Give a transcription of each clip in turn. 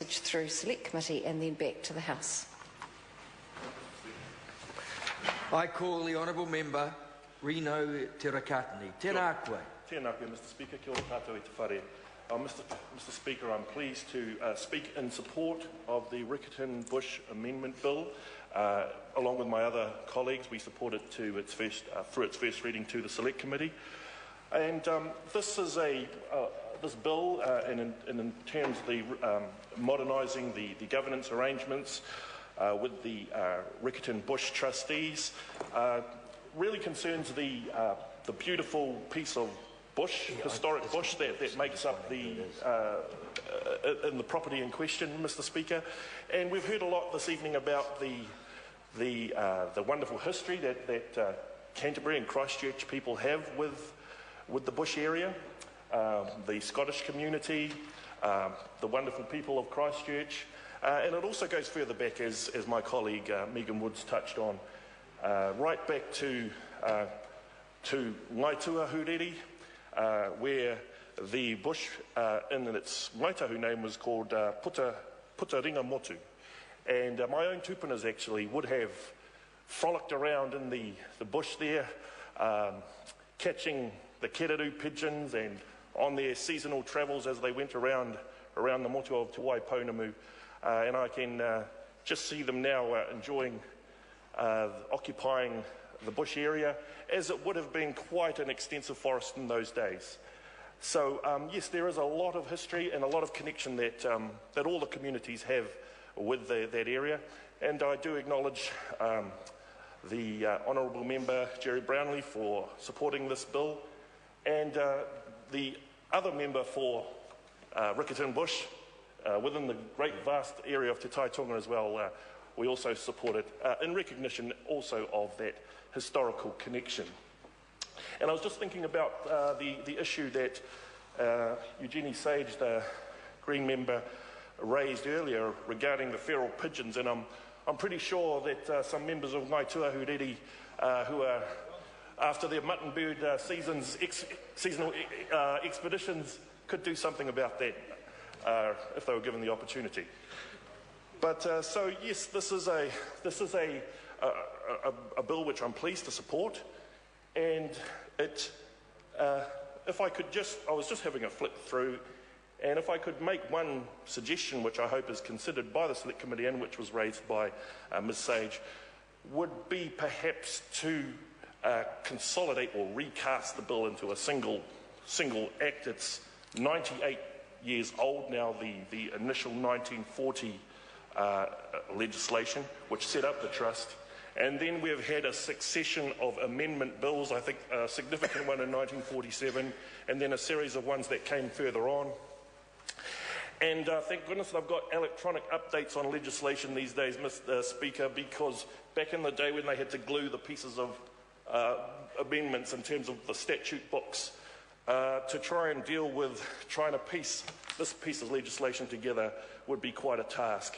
through Select Committee and then back to the House. I call the Honourable Member Rino Te Riccarton. Tēnā koe. Tēnā koe, Mr Speaker. Kia ora tātou i te whare. Mr Speaker, I'm pleased to speak in support of the Riccarton Bush Amendment Bill. Along with my other colleagues, we support it to its first, through its first reading to the Select Committee. And this is this bill, in terms of the modernising the governance arrangements with the Riccarton Bush trustees, really concerns the beautiful piece of bush, historic bush that makes up the in the property in question, Mr Speaker. And we've heard a lot this evening about the wonderful history that Canterbury and Christchurch people have with the bush area, the Scottish community, the wonderful people of Christchurch, and it also goes further back, as my colleague Megan Woods touched on, right back to Ngaitua Hureri, where the bush in its Ngaitahu name was called Puta Ringa Motu. And my own tupunas actually would have frolicked around in the bush there, catching the kereru pigeons and on their seasonal travels as they went around the motu of Te Waipounamu. And I can just see them now enjoying occupying the bush area, as it would have been quite an extensive forest in those days. So yes, there is a lot of history and a lot of connection that all the communities have with that area. And I do acknowledge the Honourable Member Jerry Brownlee for supporting this bill, and the other member for Riccarton Bush within the great vast area of Te Taitonga as well. We also support it in recognition also of that historical connection. And I was just thinking about the issue that Eugenie Sage, the Green member, raised earlier regarding the feral pigeons, and I'm pretty sure that some members of Ngaitua Hureri who are after their mutton bird seasonal expeditions could do something about that if they were given the opportunity. But so yes, this is a bill which I'm pleased to support, and it if I could just, I was just having a flick through, and if I could make one suggestion which I hope is considered by the Select Committee and which was raised by Ms Sage, would be perhaps to consolidate or recast the bill into a single act. It's 98 years old now, the initial 1940 legislation which set up the trust, and then we've had a succession of amendment bills, I think a significant one in 1947, and then a series of ones that came further on. And thank goodness I've got electronic updates on legislation these days, Mr Speaker, because back in the day when they had to glue the pieces of amendments in terms of the statute books to try and deal with trying to piece this piece of legislation together would be quite a task.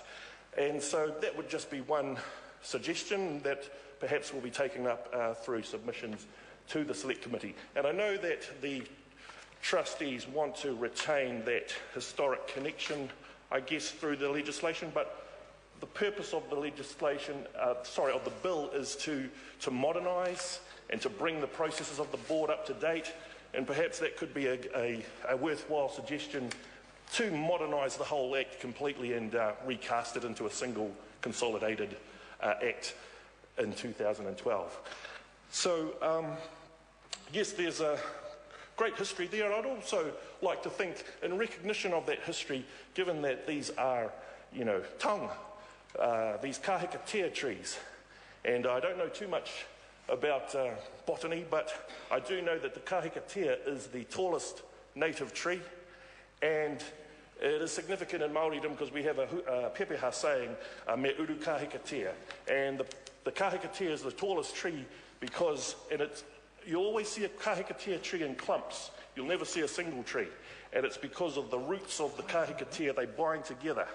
And so that would just be one suggestion that perhaps will be taken up through submissions to the Select Committee. And I know that the trustees want to retain that historic connection, I guess, through the legislation, but the purpose of the legislation, of the bill, is to modernise and to bring the processes of the board up to date, and perhaps that could be a worthwhile suggestion to modernise the whole Act completely and recast it into a single consolidated Act in 2012. So, yes, there's a great history there, and I'd also like to think, in recognition of that history, given that these are, taonga, these kahikatea trees, and I don't know too much about botany, but I do know that the kahikatea is the tallest native tree, and it is significant in Māoridom because we have a pepeha saying, me uru kahikatea, and the kahikatea is the tallest tree because you always see a kahikatea tree in clumps. You'll never see a single tree, and it's because of the roots of the kahikatea, they bind together.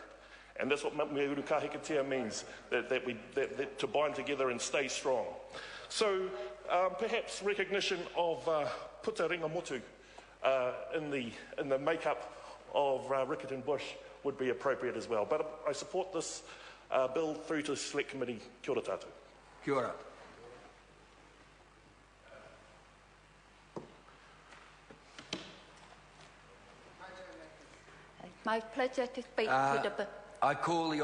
And that's what me uru kahikatea means, that to bind together and stay strong. So perhaps recognition of Puta Ringa Motu in the makeup of Riccarton Bush would be appropriate as well. But I support this bill through to the Select Committee. Kia ora tātou. Kia ora. My pleasure to speak to the... I call the